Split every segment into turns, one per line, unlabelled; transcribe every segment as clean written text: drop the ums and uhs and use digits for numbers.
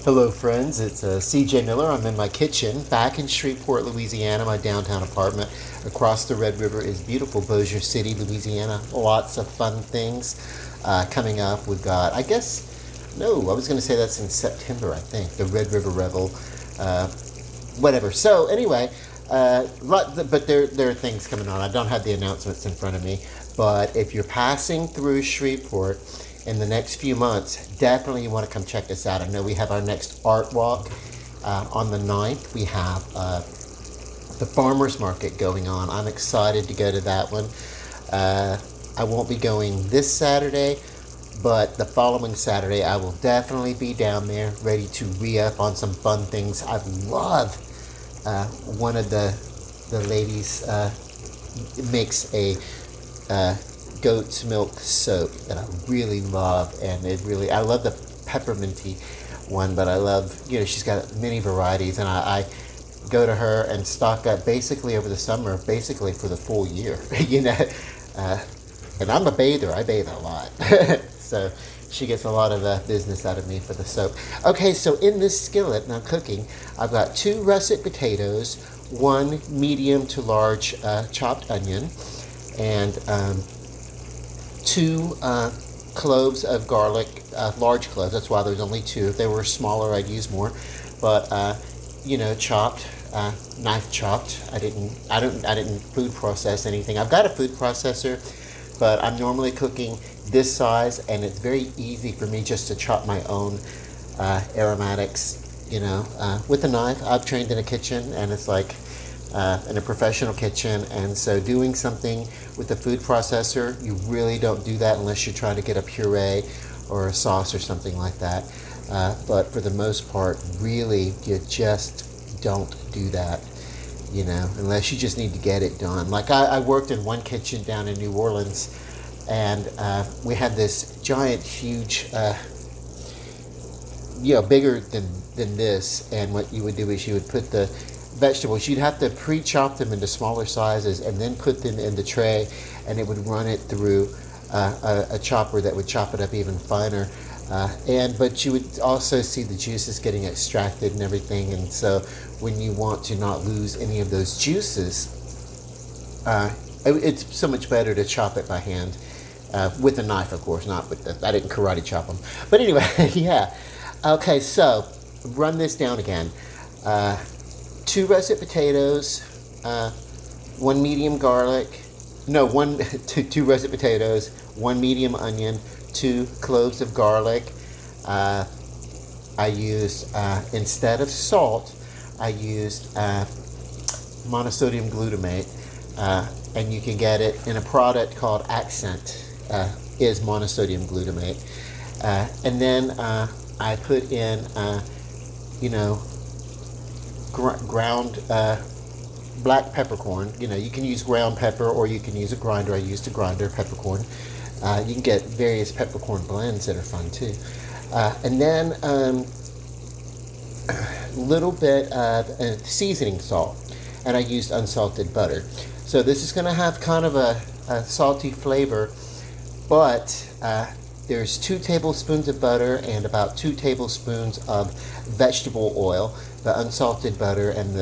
Hello, friends. It's CJ Miller. I'm in my kitchen back in Shreveport, Louisiana, my downtown apartment. Across the Red River is beautiful Bossier City, Louisiana. Lots of fun things coming up. We've got, no, I was going to say that's in September, I think, the Red River Revel, uh, whatever. So, anyway, but there are things coming on. I don't have the announcements in front of me, but if you're passing through Shreveport in the next few months, definitely you want to come check us out. I know we have our next art walk on the 9th. We have the farmers market going on. I'm excited to go to that one. I won't be going this Saturday, but the following Saturday I will definitely be down there ready to re-up on some fun things. I love one of the ladies makes a goat's milk soap that I really love, and I love the pepperminty one, but I love, she's got many varieties, and I go to her and stock up basically over the summer, basically for the full year, uh, and I'm a bather. I bathe a lot. So she gets a lot of business out of me for the soap. Okay, so in this skillet, now cooking, I've got 2 russet potatoes, 1 medium to large chopped onion, and 2 cloves of garlic, large cloves. That's why there's only 2. If they were smaller, I'd use more. But chopped, knife chopped. I didn't food process anything. I've got a food processor, but I'm normally cooking this size, and it's very easy for me just to chop my own aromatics. With a knife. I've trained in a kitchen, and it's like in a professional kitchen, and so doing something with a food processor, you really don't do that unless you're trying to get a puree or a sauce or something like that. But for the most part, really, you just don't do that, unless you just need to get it done. Like I worked in one kitchen down in New Orleans, and we had this giant, huge, bigger than this, and what you would do is you would put the vegetables, you'd have to pre-chop them into smaller sizes and then put them in the tray, and it would run it through a chopper that would chop it up even finer, but you would also see the juices getting extracted and everything, and so when you want to not lose any of those juices, it's so much better to chop it by hand, with a knife, of course, not with I didn't karate chop them, but anyway. Yeah. Okay, so run this down again. 2 russet potatoes, 1 medium garlic, no, two russet potatoes, 1 medium onion, 2 cloves of garlic. I used, instead of salt, I used monosodium glutamate, and you can get it in a product called Accent, is monosodium glutamate. And then I put in, ground black peppercorn. You can use ground pepper, or you can use a grinder. I used a grinder peppercorn. You can get various peppercorn blends that are fun too. And then a little bit of seasoning salt, and I used unsalted butter. So this is going to have kind of a salty flavor, but there's 2 tablespoons of butter and about 2 tablespoons of vegetable oil. The unsalted butter and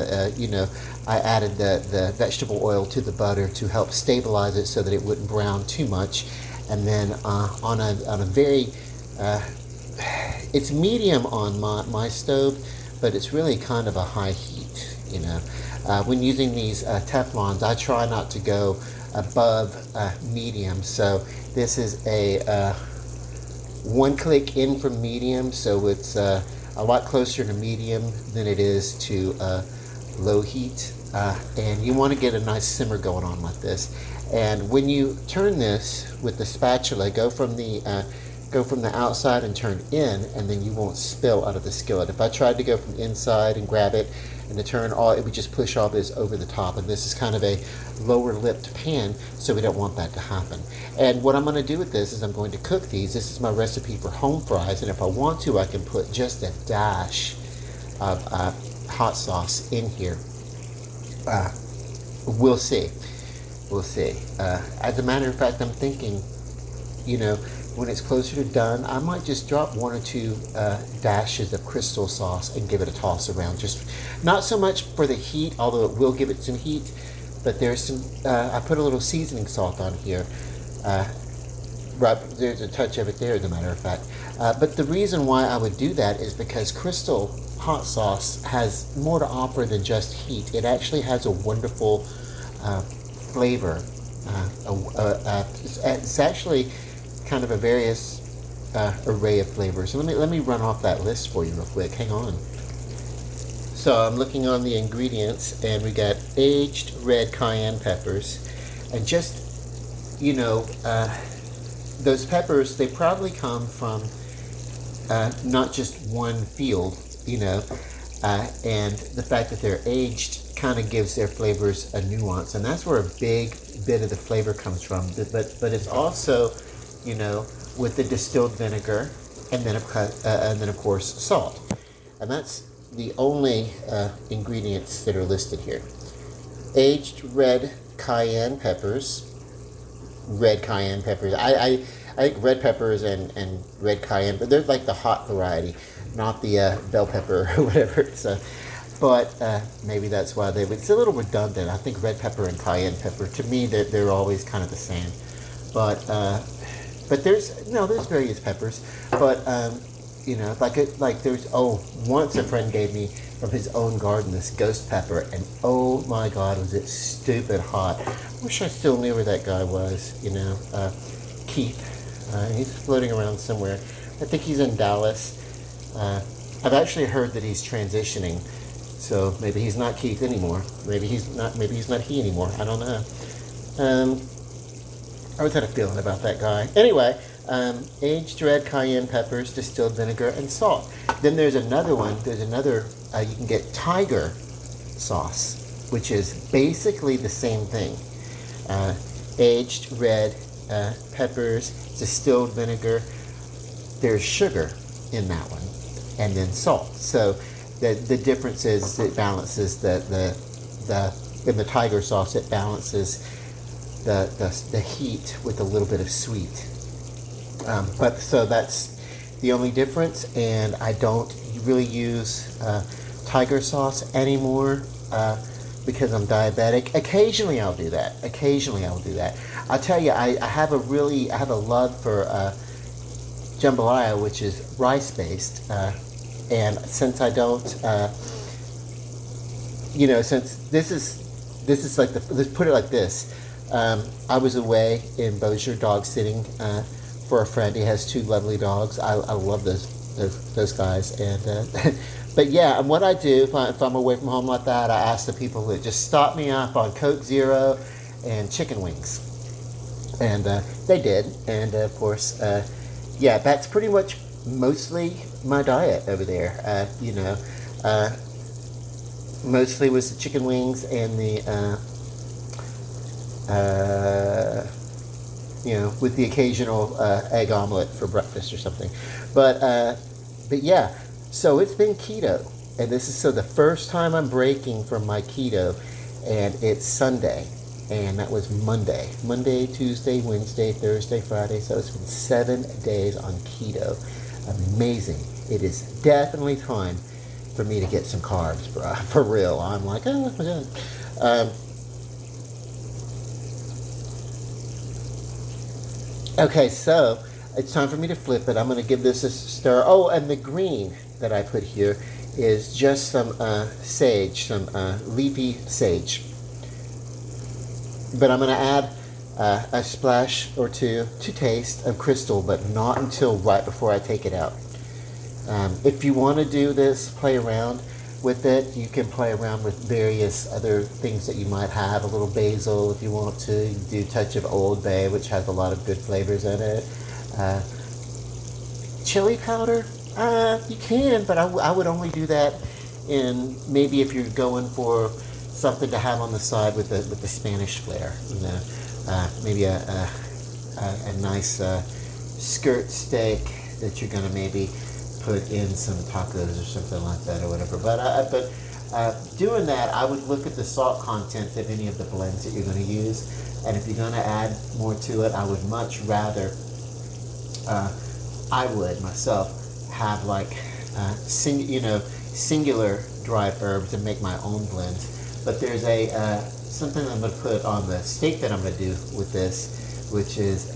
I added the vegetable oil to the butter to help stabilize it so that it wouldn't brown too much. And then on a very, it's medium on my stove, but it's really kind of a high heat. When using these Teflons, I try not to go above medium. So this is a 1 click in from medium, so it's a lot closer to medium than it is to low heat, and you want to get a nice simmer going on like this. And when you turn this with the spatula, go from the outside and turn in, and then you won't spill out of the skillet. If I tried to go from inside and grab it and to turn, it would just push all this over the top, and this is kind of a lower lipped pan, so we don't want that to happen. And what I'm going to do with this is I'm going to cook these. This is my recipe for home fries, and if I want to, I can put just a dash of hot sauce in here. We'll see. As a matter of fact, I'm thinking, when it's closer to done, I might just drop 1 or 2 dashes of crystal sauce and give it a toss around. Just not so much for the heat, although it will give it some heat, but there's some, I put a little seasoning salt on here. Right, there's a touch of it there, as a matter of fact. But the reason why I would do that is because crystal hot sauce has more to offer than just heat. It actually has a wonderful flavor. It's actually kind of a various array of flavors. So let me run off that list for you real quick. Hang on. So I'm looking on the ingredients, and we got aged red cayenne peppers, and just, you know, those peppers, they probably come from not just one field, you know, and the fact that they're aged kind of gives their flavors a nuance, and that's where a big bit of the flavor comes from. But it's also, you know, with the distilled vinegar, and then of course salt, and that's the only ingredients that are listed here. Aged red cayenne peppers. I think red peppers and red cayenne, but they're like the hot variety, not the bell pepper or whatever. So, but maybe that's why it's a little redundant. I think red pepper and cayenne pepper, to me, they're always kind of the same. But there's various peppers. But you know, like there's once a friend gave me from his own garden this ghost pepper, and oh my God, was it stupid hot. Wish I still knew where that guy was, you know, Keith. He's floating around somewhere. I think he's in Dallas. I've actually heard that he's transitioning, so maybe he's not Keith anymore. Maybe he's not he anymore. I don't know. I always had a feeling about that guy. Anyway, aged red cayenne peppers, distilled vinegar, and salt. Then there's another one. There's another, you can get tiger sauce, which is basically the same thing. Aged red peppers, distilled vinegar. There's sugar in that one, and then salt. So the difference is it balances in the tiger sauce, it balances the heat with a little bit of sweet. But so that's the only difference, and I don't really use tiger sauce anymore because I'm diabetic. Occasionally I'll do that. I'll tell you, I have a love for jambalaya, which is rice based, and since I don't, since this is like let's put it like this. I was away in Bossier dog sitting for a friend. He has 2 lovely dogs. I love those guys. And but yeah, and what I do if I'm away from home like that, I ask the people to just stop me up on Coke Zero and chicken wings, and they did. And of course, yeah, that's pretty much mostly my diet over there. Mostly was the chicken wings and the with the occasional egg omelet for breakfast or something. But yeah, so it's been keto, and this is the first time I'm breaking from my keto, and it's Sunday, and that was Monday, Tuesday, Wednesday, Thursday, Friday. So it's been 7 days on keto. Amazing. It is definitely time for me to get some carbs, bro. For real. I'm like, oh my God. Okay, so it's time for me to flip it. I'm going to give this a stir. Oh, and the green that I put here is just some sage, some leafy sage. But I'm going to add a splash or 2 to taste of crystal, but not until right before I take it out. If you want to do this, play around with it. You can play around with various other things that you might have. A little basil if you want to. You can do a touch of Old Bay, which has a lot of good flavors in it. Chili powder, you can, but I would only do that in maybe if you're going for something to have on the side with the Spanish flair. Maybe a nice skirt steak that you're gonna maybe put in some tacos or something like that or whatever. But doing that, I would look at the salt content of any of the blends that you're going to use, and if you're going to add more to it, I would much rather I would myself have like singular dried herbs and make my own blends. But there's a something I'm going to put on the steak that I'm going to do with this, which is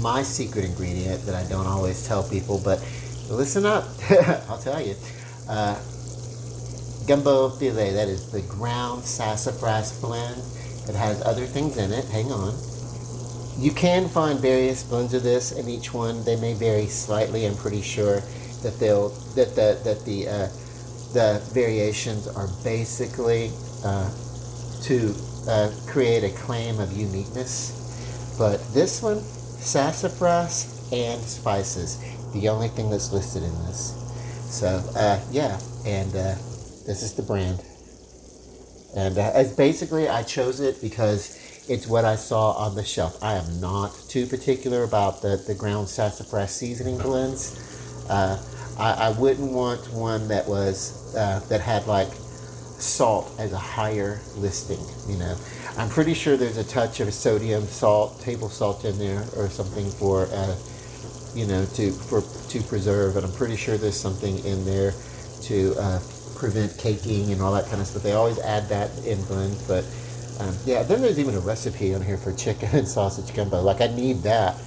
my secret ingredient that I don't always tell people, but listen up, I'll tell you. Gumbo filet, that is the ground sassafras blend. It has other things in it. Hang on. You can find various blends of this, and each one they may vary slightly. I'm pretty sure that the variations are basically to create a claim of uniqueness. But this one, sassafras and spices, the only thing that's listed in this. So yeah, and this is the brand. And as basically, I chose it because it's what I saw on the shelf. I am not too particular about the ground sassafras seasoning blends. I wouldn't want one that was that had like salt as a higher listing. You know, I'm pretty sure there's a touch of sodium salt, table salt in there, or something for to preserve. And I'm pretty sure there's something in there to prevent caking and all that kind of stuff. They always add that in blends, but yeah. Then there's even a recipe on here for chicken and sausage gumbo. Like I need that.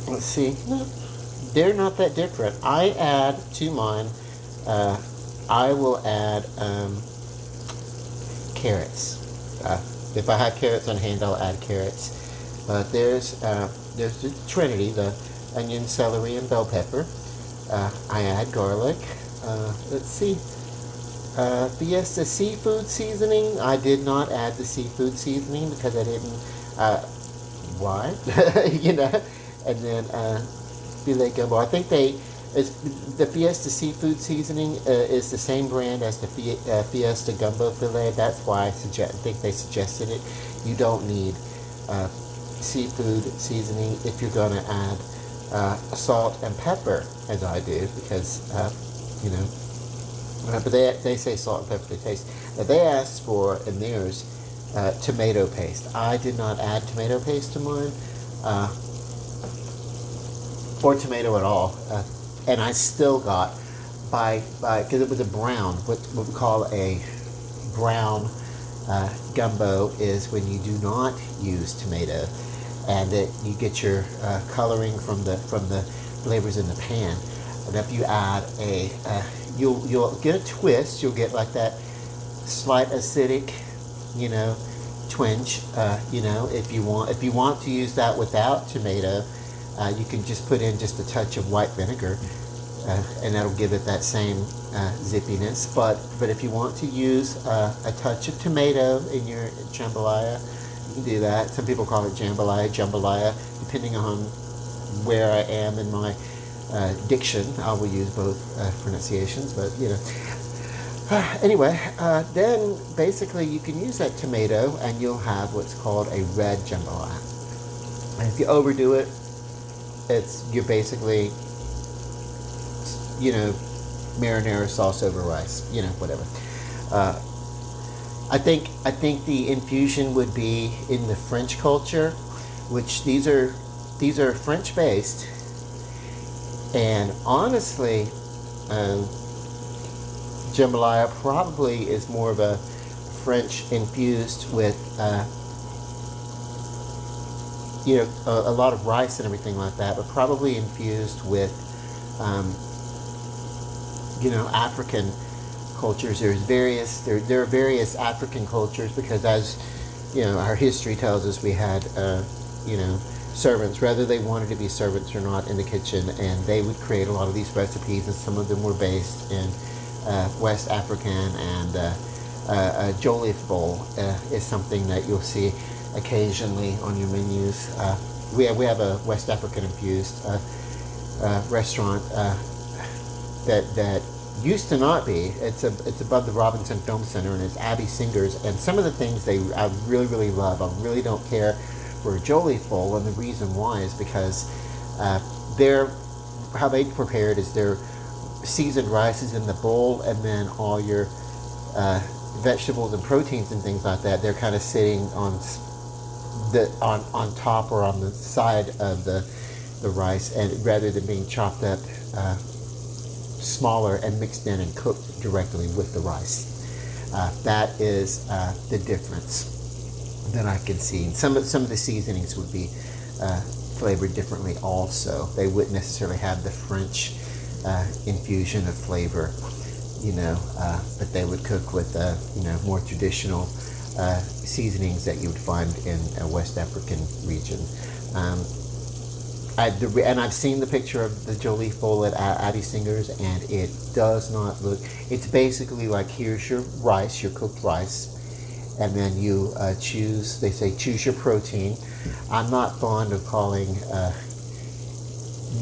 Let's see. No, they're not that different. I add to mine. I will add carrots. If I have carrots on hand, I'll add carrots. But there's the Trinity, the onion, celery, and bell pepper. I add garlic. Let's see. Fiesta seafood seasoning. I did not add the seafood seasoning because I didn't. Why? And then filet gumbo. I think the Fiesta seafood seasoning is the same brand as the Fiesta gumbo filet. That's why I think they suggested it. You don't need seafood seasoning if you're going to add salt and pepper, as I do, because but they say salt and pepper to taste. Now they asked for in theirs tomato paste. I did not add tomato paste to mine, or tomato at all, and I still got by because it was a brown. What we call a brown gumbo is when you do not use tomato, and you get your coloring from the flavors in the pan. And if you add you'll get a twist. You'll get like that slight acidic, twinge. If you want to use that without tomato, you can just put in just a touch of white vinegar, and that'll give it that same zippiness. But if you want to use a touch of tomato in your jambalaya, you can do that. Some people call it jambalaya, depending on where I am in my diction. I will use both pronunciations, but anyway, then basically you can use that tomato and you'll have what's called a red jambalaya. And if you overdo it, you're basically marinara sauce over rice, whatever. I think the infusion would be in the French culture, which these are French based. And honestly, jambalaya probably is more of a French infused with, a lot of rice and everything like that, but probably infused with, African cultures. There are various African cultures because, as our history tells us, we had, servants, whether they wanted to be servants or not, in the kitchen, and they would create a lot of these recipes, and some of them were based in West African, and a jollof bowl is something that you'll see occasionally on your menus. We have a West African infused restaurant that used to not be. It's above the Robinson Film Center, and it's Abby Singer's, and some of the things I really, really love. I really don't care for a jollof bowl, and the reason why is because how they prepare it is their seasoned rice is in the bowl, and then all your vegetables and proteins and things like that, they're kind of sitting on the on top or on the side of the rice, and rather than being chopped up smaller and mixed in and cooked directly with the rice. That is the difference that I can see. And some of the seasonings would be flavored differently also. They wouldn't necessarily have the French infusion of flavor, but they would cook with more traditional seasonings that you would find in a West African region. And I've seen the picture of the jollof bowl at Addie Singer's, and it does not look. It's basically like, here's your rice, your cooked rice, and then you choose. They say choose your protein. I'm not fond of calling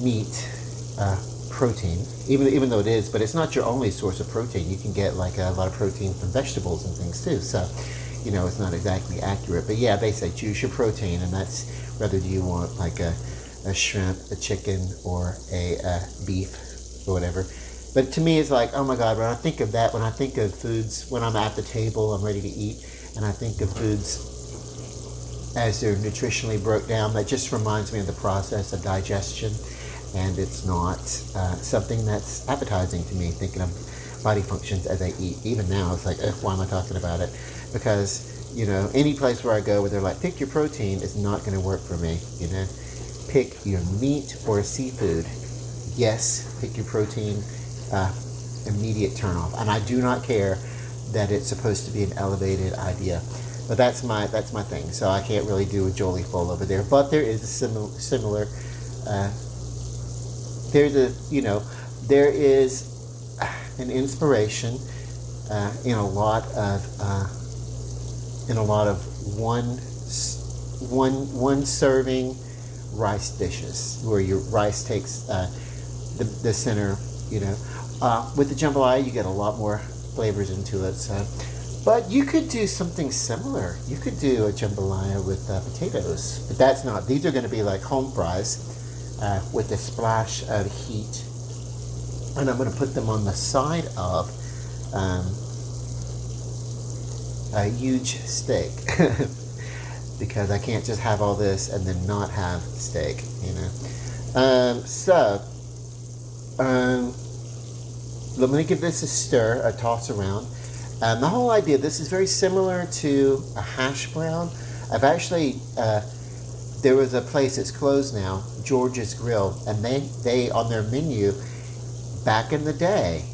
meat protein, even though it is, but it's not your only source of protein. You can get like a lot of protein from vegetables and things too. So, it's not exactly accurate. But yeah, they say choose your protein, and that's whether you want like a shrimp, a chicken, or a beef, or whatever. But to me, it's like, oh my God, when I think of that, when I think of foods, when I'm at the table, I'm ready to eat, and I think of foods as they're nutritionally broke down, that just reminds me of the process of digestion, and it's not something that's appetizing to me, thinking of body functions as I eat. Even now, it's like, why am I talking about it? Because, any place where I go where they're like, pick your protein, is not going to work for me, Pick your meat or seafood. Yes, pick your protein. Immediate turn off. And I do not care that it's supposed to be an elevated idea, but that's my thing. So I can't really do a jollof bowl over there. But there is a similar. There is an inspiration in a lot of one serving rice dishes, where your rice takes the center, with the jambalaya you get a lot more flavors into it. So, but you could do something similar. You could do a jambalaya with potatoes, but that's not. These are going to be like home fries with a splash of heat, and I'm going to put them on the side of a huge steak. Because I can't just have all this and then not have steak, Let me give this a stir, a toss around. The whole idea, this is very similar to a hash brown. I've actually, there was a place that's closed now, George's Grill, and they on their menu, back in the day,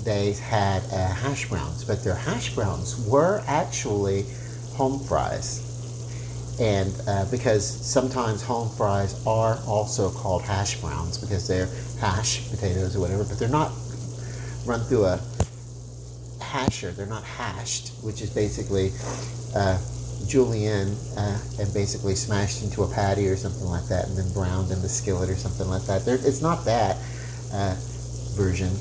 they had hash browns, but their hash browns were actually home fries. And because sometimes home fries are also called hash browns because they're hash potatoes or whatever, but they're not run through a hasher. They're not hashed, which is basically julienne and basically smashed into a patty or something like that, and then browned in the skillet or something like that. It's not that version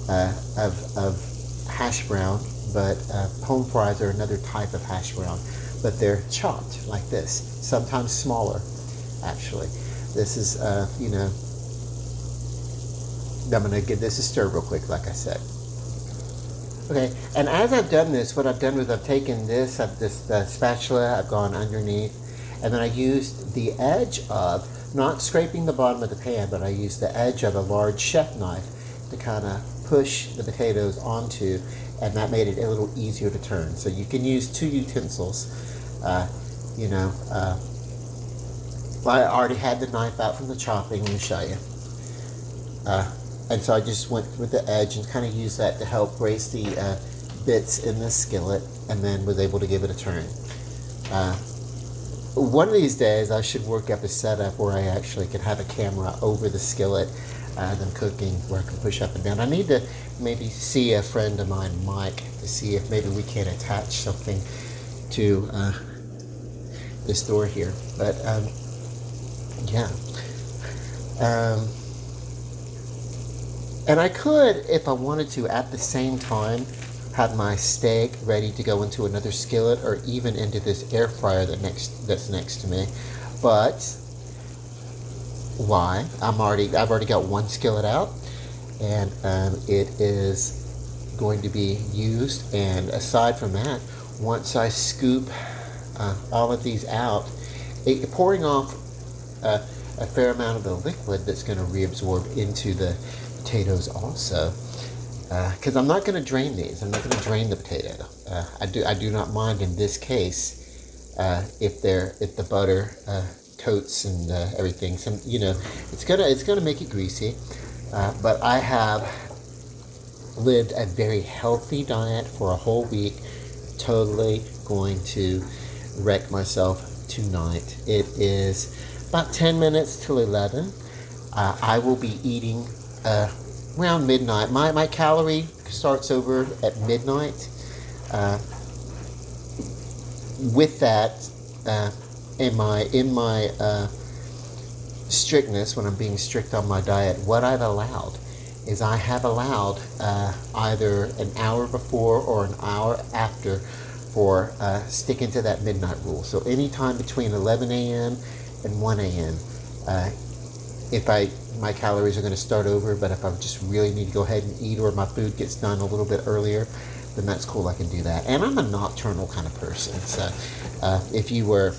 of hash brown, but home fries are another type of hash brown. But they're chopped like this, sometimes smaller, actually. This is, I'm going to give this a stir real quick, like I said. Okay, and as I've done this, what I've done is I've taken this spatula, I've gone underneath, and then I used the edge of, not scraping the bottom of the pan, but I used the edge of a large chef knife to kind of push the potatoes onto, and that made it a little easier to turn. So you can use two utensils. I already had the knife out from the chopping. Let me show you. And so I just went with the edge and kind of used that to help brace the bits in the skillet, and then was able to give it a turn. One of these days I should work up a setup where I actually can have a camera over the skillet them cooking, where I can push up and down. I need to maybe see a friend of mine, Mike, to see if maybe we can attach something to this door here. But yeah. And I could, if I wanted to, at the same time, have my steak ready to go into another skillet or even into this air fryer that's next to me. But why? I've already got one skillet out, and it is going to be used. And aside from that, once I scoop all of these out pouring off a fair amount of the liquid that's going to reabsorb into the potatoes also. Because I'm not going to drain these. I'm not going to drain the potato. I do not mind in this case if the butter coats and everything. Some it's gonna make it greasy. But I have lived a very healthy diet for a whole week. Totally going to wreck myself tonight. It is about 10 minutes till 11. I will be eating around midnight. My calorie starts over at midnight. With that, in my strictness, when I'm being strict on my diet, what I've allowed is I have allowed either an hour before or an hour after for sticking to that midnight rule. So anytime between 11 a.m. and 1 a.m. My calories are going to start over, but if I just really need to go ahead and eat, or my food gets done a little bit earlier, then that's cool. I can do that. And I'm a nocturnal kind of person. So if you were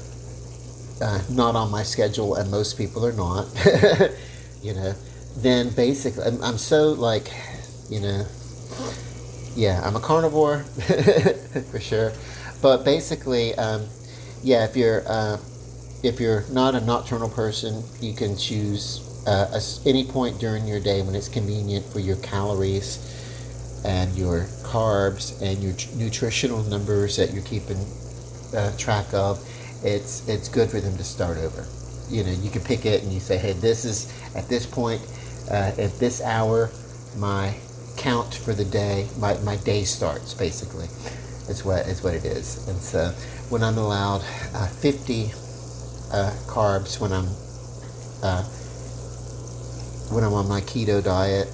not on my schedule, and most people are not, then basically I'm so I'm a carnivore for sure. But basically, if you're not a nocturnal person, you can choose any point during your day when it's convenient for your calories and your carbs and your nutritional numbers that you're keeping track of. It's good for them to start over. You can pick it and you say, hey, this is at this point, at this hour, my count for the day, my day starts basically. It's what it is. And so when I'm allowed 50 carbs when I'm on my keto diet,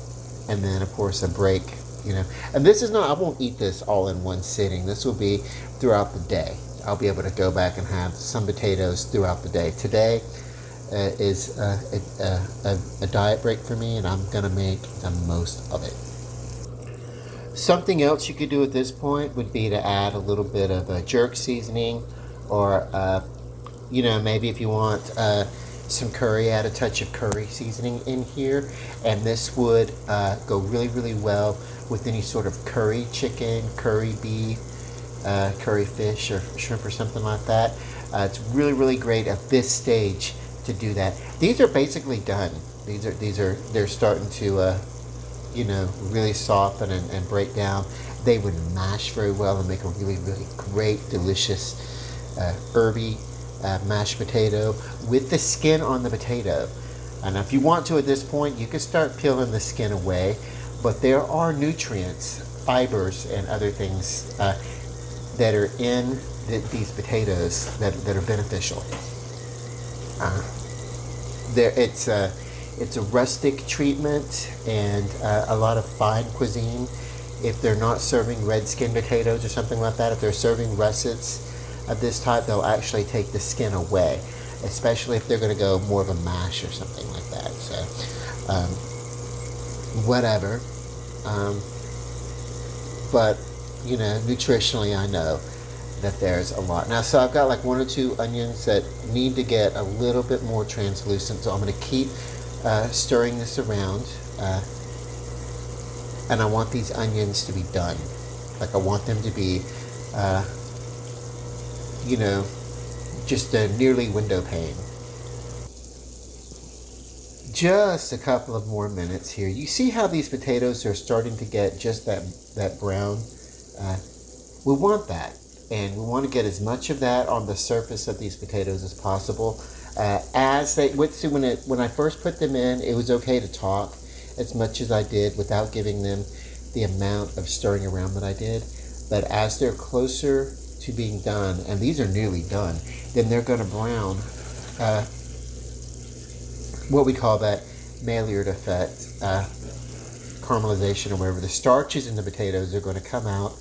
and then of course a break, and this is not, I won't eat this all in one sitting. This will be throughout the day. I'll be able to go back and have some potatoes throughout the day. Today is a diet break for me, and I'm gonna make the most of it. Something else you could do at this point would be to add a little bit of a jerk seasoning, or maybe if you want some curry, add a touch of curry seasoning in here, and this would go really, really well with any sort of curry chicken, curry beef, curry fish, or shrimp, or something like that. It's really, really great at this stage to do that. These are basically done. They're starting to really soften and break down. They would mash very well and make a really, really great, delicious herby mashed potato with the skin on the potato. And if you want to at this point, you can start peeling the skin away, but there are nutrients, fibers, and other things that are in these potatoes that are beneficial. It's a rustic treatment, and a lot of fine cuisine. If they're not serving red skin potatoes or something like that, if they're serving russets of this type, they'll actually take the skin away, especially if they're going to go more of a mash or something like that. So whatever, but nutritionally, I know that there's a lot. Now, so I've got like 1 or 2 onions that need to get a little bit more translucent, so I'm going to keep stirring this around, and I want these onions to be done. Like, I want them to be just a nearly window pane. Just a couple of more minutes here. You see how these potatoes are starting to get just that brown? We want that, and we want to get as much of that on the surface of these potatoes as possible. When I first put them in, it was okay to talk as much as I did without giving them the amount of stirring around that I did. But as they're closer to being done, and these are nearly done, then they're going to brown. What we call that Maillard effect, caramelization, or whatever. The starches in the potatoes are going to come out.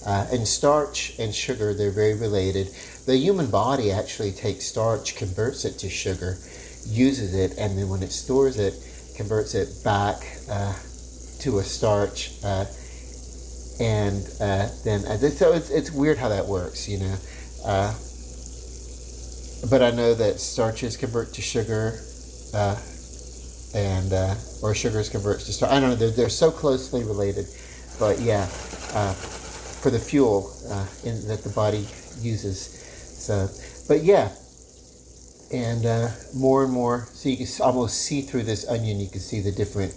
And starch and sugar, they're very related. The human body actually takes starch, converts it to sugar, uses it, and then when it stores it, converts it back to a starch. So it's weird how that works, but I know that starches convert to sugar, uh, and or sugars converts to starch. I don't know. They're so closely related, but yeah, for the fuel that the body uses. So, but yeah, and more and more. So you can almost see through this onion. You can see the different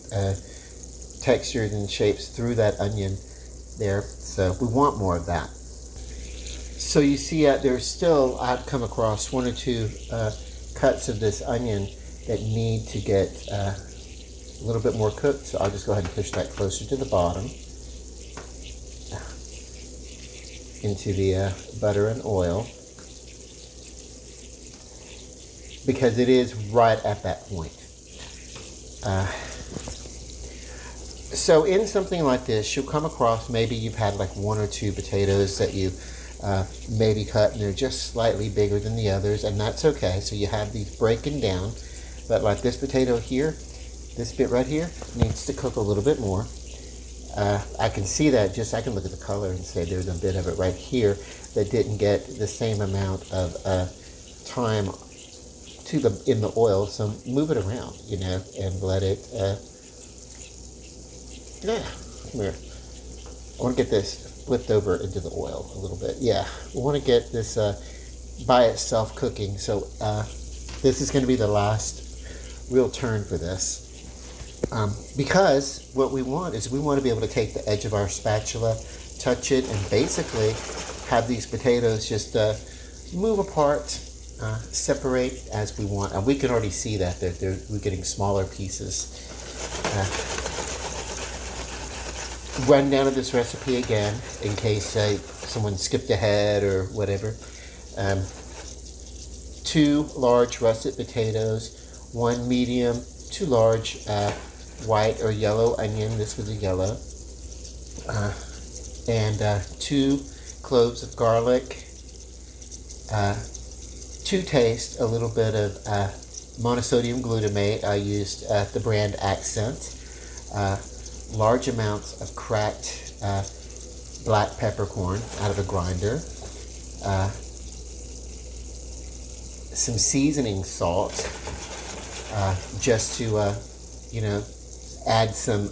textures and shapes through that onion there. So we want more of that. So you see, there's still, I've come across one or two cuts of this onion that need to get a little bit more cooked. So I'll just go ahead and push that closer to the bottom into the butter and oil, because it is right at that point. So in something like this, you'll come across, maybe you've had like one or two potatoes that you maybe cut and they're just slightly bigger than the others, and that's okay. So you have these breaking down, but like this potato here, this bit right here needs to cook a little bit more. I can see that, just I can look at the color and say there's a bit of it right here that didn't get the same amount of time in the oil. So move it around, and let it. Yeah, come here. I want to get this flipped over into the oil a little bit. Yeah, we want to get this by itself cooking. So this is going to be the last real turn for this. Because what we want is we want to be able to take the edge of our spatula, touch it, and basically have these potatoes just move apart, separate as we want. And we can already see that we're getting smaller pieces. Run down to this recipe again in case someone skipped ahead or whatever. 2 large russet potatoes, 1 medium, 2 large white or yellow onion. This was a yellow. And 2 cloves of garlic. To taste, a little bit of monosodium glutamate. I used the brand Accent. Large amounts of cracked black peppercorn out of a grinder, some seasoning salt, just to add some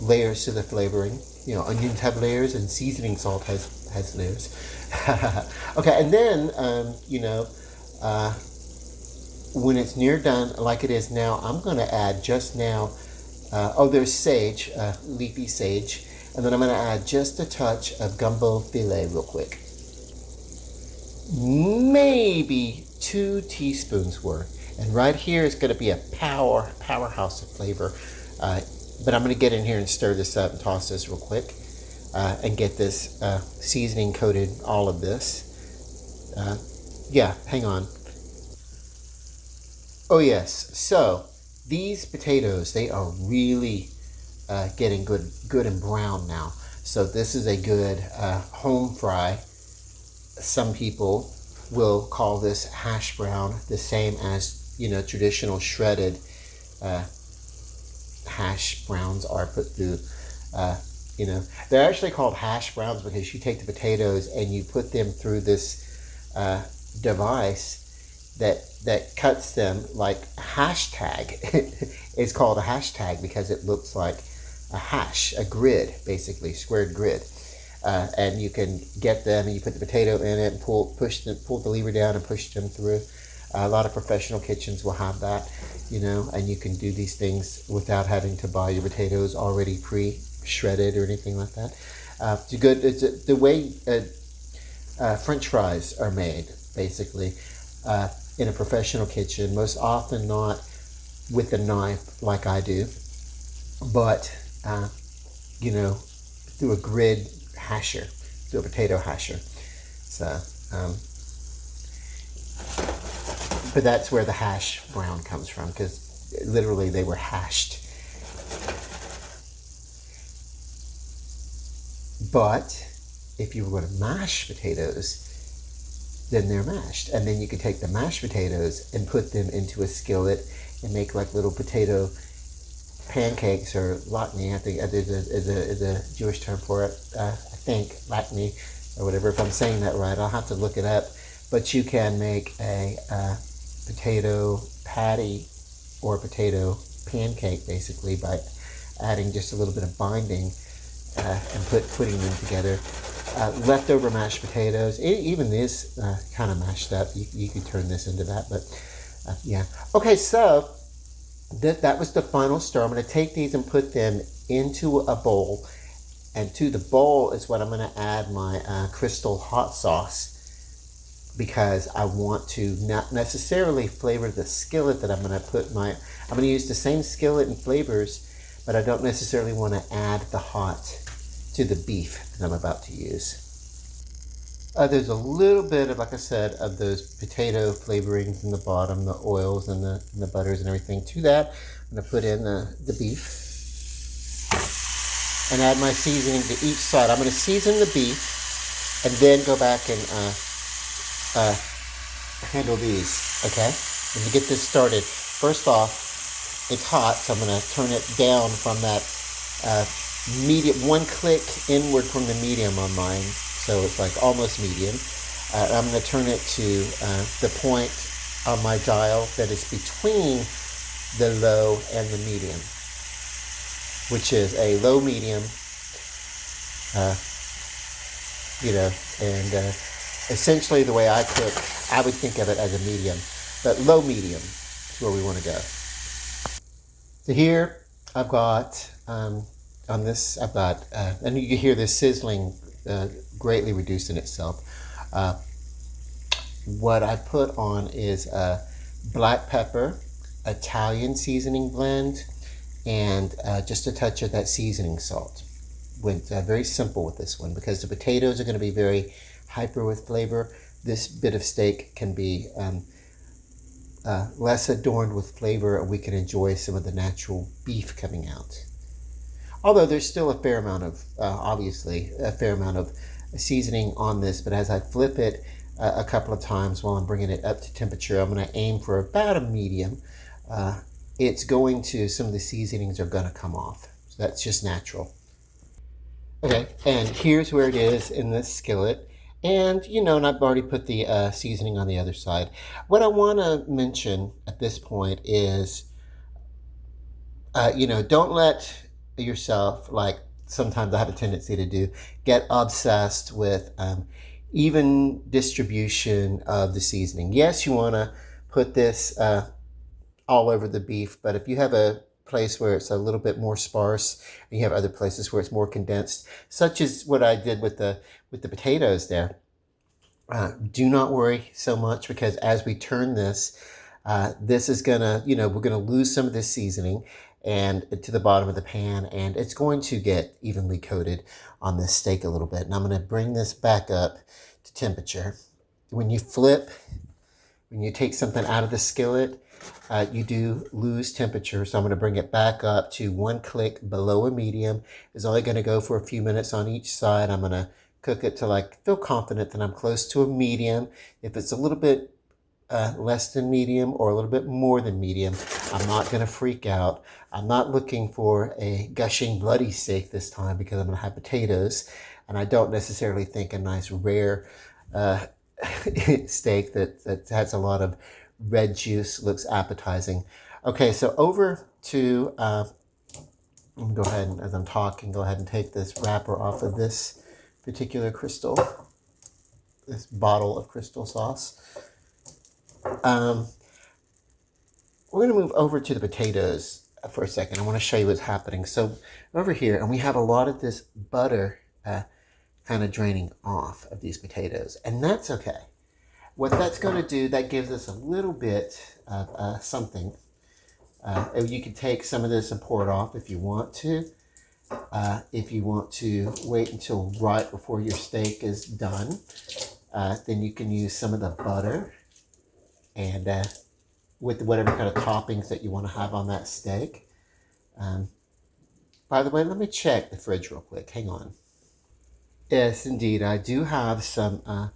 layers to the flavoring. Onions have layers, and seasoning salt has layers. Okay, and then when it's near done, like it is now, I'm going to add just now. There's sage, leafy sage, and then I'm going to add just a touch of gumbo filet real quick. Maybe 2 teaspoons worth. And right here is going to be a powerhouse of flavor. But I'm going to get in here and stir this up and toss this real quick and get this seasoning coated all of this. Hang on. Oh yes, so these potatoes, they are really getting good and brown now. So this is a good home fry. Some people will call this hash brown, the same as traditional shredded hash browns are put through. They're actually called hash browns because you take the potatoes and you put them through this device that cuts them like hashtag. It's called a hashtag because it looks like a hash, a grid, basically, squared grid. And you can get them and you put the potato in it and pull the lever down and push them through. A lot of professional kitchens will have that, and you can do these things without having to buy your potatoes already pre-shredded or anything like that. It's good. It's the way French fries are made, basically. In a professional kitchen, most often not with a knife like I do, but through a grid hasher, through a potato hasher. So, but that's where the hash brown comes from, because literally they were hashed. But if you were going to mash potatoes, then they're mashed. And then you could take the mashed potatoes and put them into a skillet and make like little potato pancakes, or latne, I think is a Jewish term for it. I think latne or whatever, if I'm saying that right. I'll have to look it up. but you can make a potato patty or a potato pancake basically by adding just a little bit of binding and putting them together. Leftover mashed potatoes, even this kind of mashed up, you could turn this into that, but yeah. Okay, so that was the final stir. I'm going to take these and put them into a bowl, and to the bowl is what I'm going to add my crystal hot sauce, because I want to not necessarily flavor the skillet that I'm going to use the same skillet and flavors, but I don't necessarily want to add the hot to the beef that I'm about to use. There's a little bit of, like I said, of those potato flavorings in the bottom, the oils and the butters and everything. To that, I'm going to put in the beef and add my seasoning to each side. I'm going to season the beef and then go back and handle these, okay? When you get this started, first off, it's hot, so I'm going to turn it down from that medium, one click inward from the medium on mine, so it's like almost medium. I'm going to turn it to the point on my dial that is between the low and the medium, which is a low medium, and essentially the way I cook, I would think of it as a medium, but low medium is where we want to go. So here I've got, on this, I've got, and you can hear this sizzling greatly reduced in itself. What I put on is black pepper, Italian seasoning blend, and just a touch of that seasoning salt. Went very simple with this one because the potatoes are going to be very hyper with flavor. This bit of steak can be less adorned with flavor, and we can enjoy some of the natural beef coming out. Although there's still a fair amount of, obviously, a fair amount of seasoning on this, but as I flip it a couple of times while I'm bringing it up to temperature, I'm going to aim for about a medium. It's going to, some of the seasonings are going to come off. So that's just natural. Okay, and here's where it is in this skillet. And, and I've already put the seasoning on the other side. What I want to mention at this point is, don't let yourself, like sometimes I have a tendency to do, get obsessed with even distribution of the seasoning. Yes, you want to put this all over the beef, but if you have a place where it's a little bit more sparse and you have other places where it's more condensed, such as what I did with the potatoes there, do not worry so much, because as we turn this, this is gonna, we're gonna lose some of this seasoning and to the bottom of the pan, and it's going to get evenly coated on this steak a little bit. And I'm going to bring this back up to temperature. When you flip, when you take something out of the skillet, you do lose temperature. So I'm going to bring it back up to one click below a medium. It's only going to go for a few minutes on each side. I'm going to cook it till I feel confident that I'm close to a medium. If it's a little bit less than medium or a little bit more than medium, I'm not going to freak out. I'm not looking for a gushing bloody steak this time, because I'm going to have potatoes, and I don't necessarily think a nice rare steak that has a lot of red juice looks appetizing. Okay, so over to, I'm going to go ahead and, as I'm talking, go ahead and take this wrapper off of this particular this bottle of crystal sauce. We're going to move over to the potatoes for a second. I want to show you what's happening. So over here, and we have a lot of this butter kind of draining off of these potatoes, and that's okay. What that's going to do, that gives us a little bit of something. You can take some of this and pour it off if you want to. If you want to wait until right before your steak is done, then you can use some of the butter and with whatever kind of toppings that you want to have on that steak. By the way, let me check the fridge real quick. Hang on. Yes, indeed. I do have some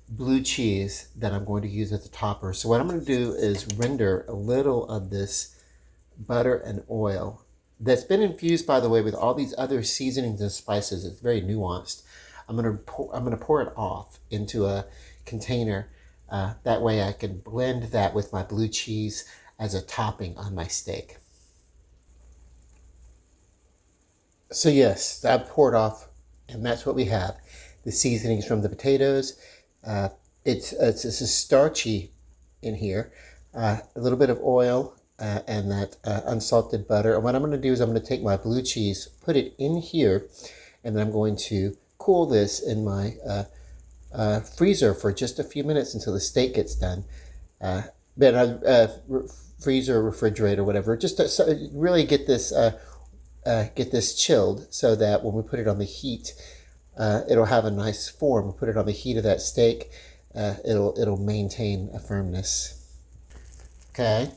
blue cheese that I'm going to use as a topper. So what I'm going to do is render a little of this butter and oil that's been infused, by the way, with all these other seasonings and spices. It's very nuanced. I'm going to pour it off into a container. That way I can blend that with my blue cheese as a topping on my steak. So yes, I poured off, and that's what we have. The seasonings from the potatoes. Uh, it's a starchy in here. A little bit of oil and that unsalted butter. And what I'm going to do is I'm going to take my blue cheese, put it in here, and then I'm going to cool this in my freezer for just a few minutes until the steak gets done. Then freezer, refrigerator, whatever, just to really get this chilled so that when we put it on the heat, it'll have a nice form. We put it on the heat of that steak, it'll maintain a firmness. Okay,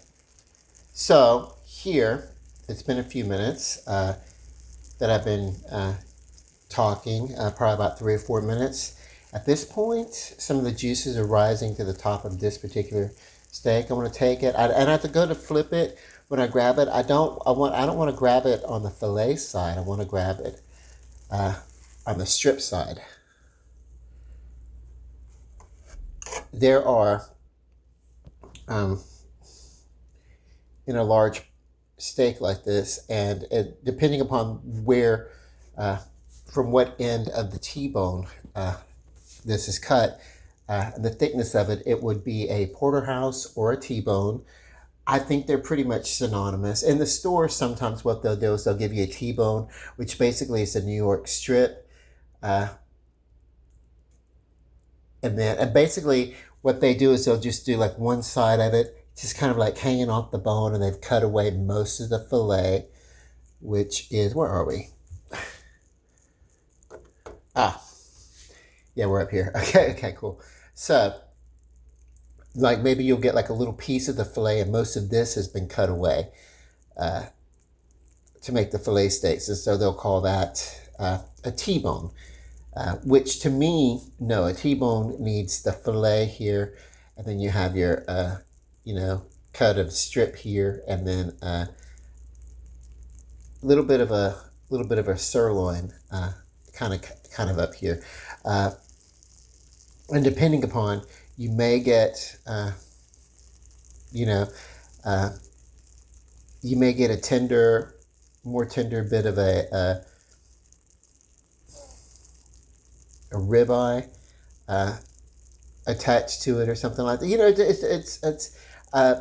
so here it's been a few minutes that I've been talking, probably about 3 or 4 minutes. At this point, some of the juices are rising to the top of this particular steak. I'm going to take it, and I have to go to flip it when I grab it. I don't want to grab it on the fillet side. I want to grab it on the strip side. There are in a large steak like this, and depending upon where, from what end of the T-bone this is cut, the thickness of it, it would be a porterhouse or a T-bone. I think they're pretty much synonymous. In the store, sometimes what they'll do is they'll give you a T-bone, which basically is a New York strip. And basically what they do is they'll just do like one side of it, just kind of like hanging off the bone, and they've cut away most of the fillet, which is, where are we? Yeah, we're up here. Okay, cool. So, like maybe you'll get like a little piece of the fillet, and most of this has been cut away to make the fillet steaks. And so they'll call that a T-bone, which to me, no, a T-bone needs the fillet here, and then you have your, cut of strip here, and then a little bit of a sirloin, kind of up here, and depending upon, you may get, you may get a more tender bit of a ribeye attached to it or something like that.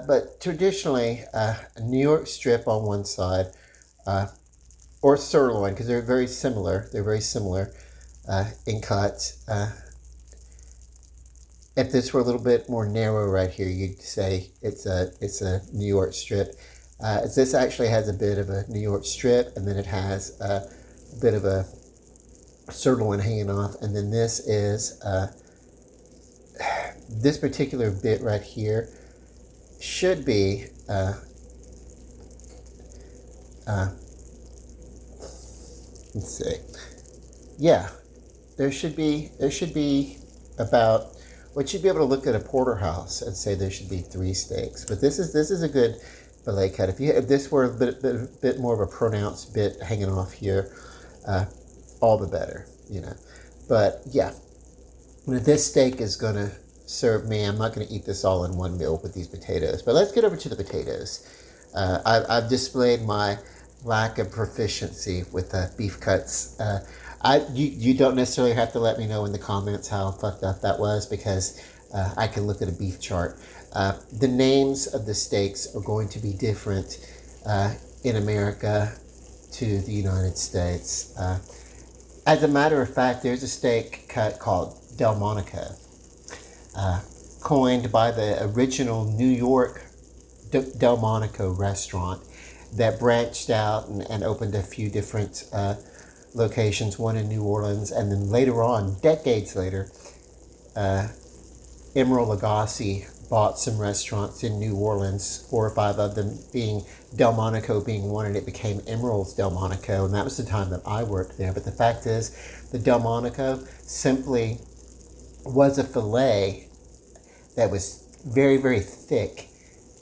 But traditionally, a New York strip on one side, or sirloin, because they're very similar. They're very similar in cut. If this were a little bit more narrow right here, you'd say it's a New York strip. This actually has a bit of a New York strip, and then it has a bit of a sirloin hanging off, and then this is this particular bit right here should be let's see, yeah, there should be about, well, you'd be able to look at a porterhouse and say there should be 3 steaks, but this is a good fillet cut. If this were a bit more of a pronounced bit hanging off here, all the better, But yeah, this steak is gonna serve me. I'm not gonna eat this all in one meal with these potatoes. But let's get over to the potatoes. I've displayed my lack of proficiency with beef cuts. You don't necessarily have to let me know in the comments how fucked up that was, because I can look at a beef chart. The names of the steaks are going to be different in America to the United States. As a matter of fact, there's a steak cut called Delmonico, coined by the original New York Delmonico restaurant that branched out and opened a few different locations, one in New Orleans, and then later on, decades later, Emeril Lagasse bought some restaurants in New Orleans, 4 or 5 of them being Delmonico being one, and it became Emeril's Delmonico, and that was the time that I worked there. But the fact is, the Delmonico simply was a fillet that was very, very thick,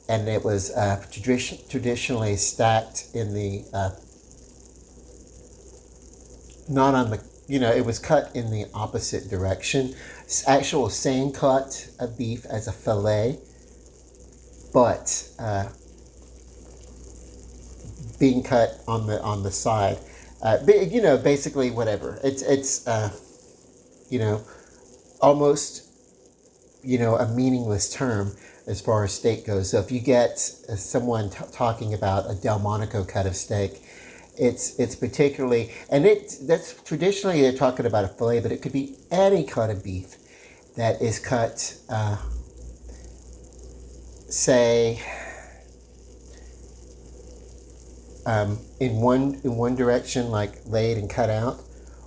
and it was traditionally stacked in the not on the it was cut in the opposite direction. Actual same cut of beef as a filet, but being cut on the side. Basically whatever. It's almost a meaningless term as far as steak goes. So if you get someone talking about a Delmonico cut of steak, it's particularly, and that's traditionally they're talking about a fillet, but it could be any cut of beef that is cut, say, in one direction, like laid and cut out.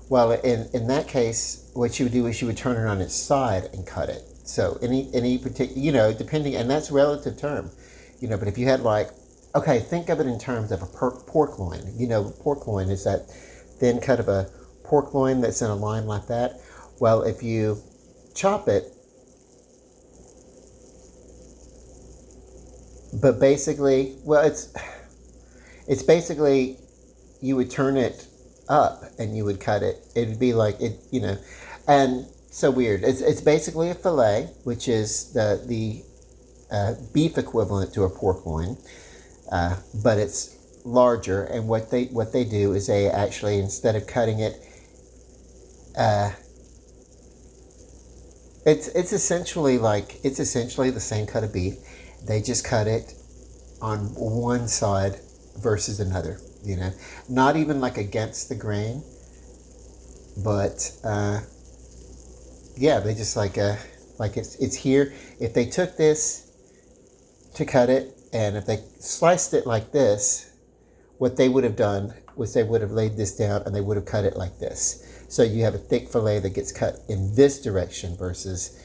Well, in that case, what you would do is you would turn it on its side and cut it. So any particular, depending, and that's a relative term, but if you had okay, think of it in terms of a pork loin. Pork loin is that thin cut of a pork loin that's in a line like that. Well, if you chop it, but basically, well, it's basically, you would turn it up and you would cut it. It would be like it, and so weird. It's basically a fillet, which is the beef equivalent to a pork loin, but it's larger. And what they do is they actually, instead of cutting it, it's essentially the same cut of beef. They just cut it on one side versus another. Not even against the grain, but they just it's here. If they took this to cut it, and if they sliced it like this, what they would have done was they would have laid this down and they would have cut it like this. So you have a thick fillet that gets cut in this direction versus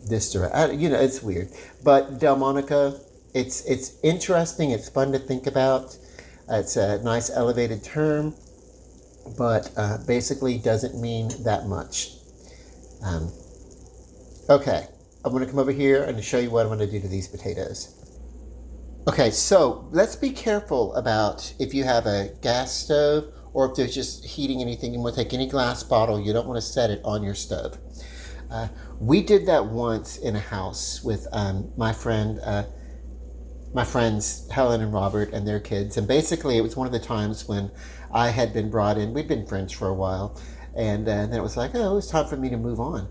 this direction. It's weird. But Delmonico, it's interesting. It's fun to think about. It's a nice elevated term, but basically doesn't mean that much. Okay, I'm going to come over here and show you what I'm going to do to these potatoes. Okay, so let's be careful about if you have a gas stove or if there's just heating anything. You want to take any glass bottle. You don't want to set it on your stove. We did that once in a house with my friends Helen and Robert and their kids. And basically it was one of the times when I had been brought in. We'd been friends for a while. And then it was like, oh, it was time for me to move on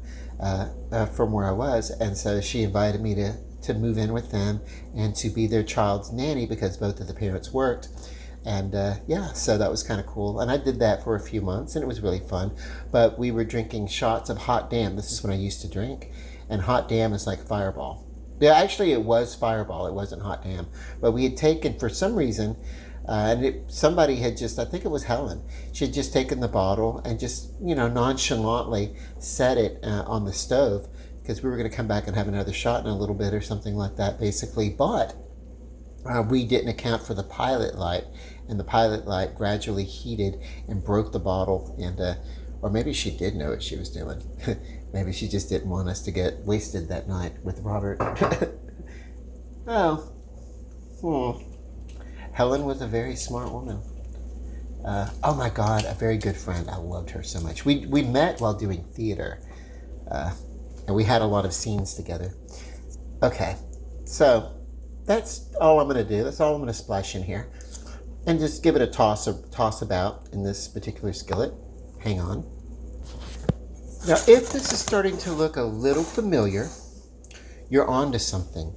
from where I was. And so she invited me to move in with them and to be their child's nanny because both of the parents worked. And so that was kind of cool. And I did that for a few months and it was really fun. But we were drinking shots of Hot Damn. This is what I used to drink. And Hot Damn is like Fireball. Yeah, actually it was Fireball. It wasn't Hot Damn. But we had taken, for some reason, somebody had just, I think it was Helen, she had just taken the bottle and just, nonchalantly set it on the stove because we were going to come back and have another shot in a little bit or something like that, basically. But we didn't account for the pilot light, and the pilot light gradually heated and broke the bottle. And or maybe she did know what she was doing. Maybe she just didn't want us to get wasted that night with Robert. Helen was a very smart woman. Oh my God, a very good friend. I loved her so much. We met while doing theater. And we had a lot of scenes together. Okay, so that's all I'm going to do. That's all I'm going to splash in here. And just give it a toss about in this particular skillet. Hang on. Now, if this is starting to look a little familiar, you're on to something.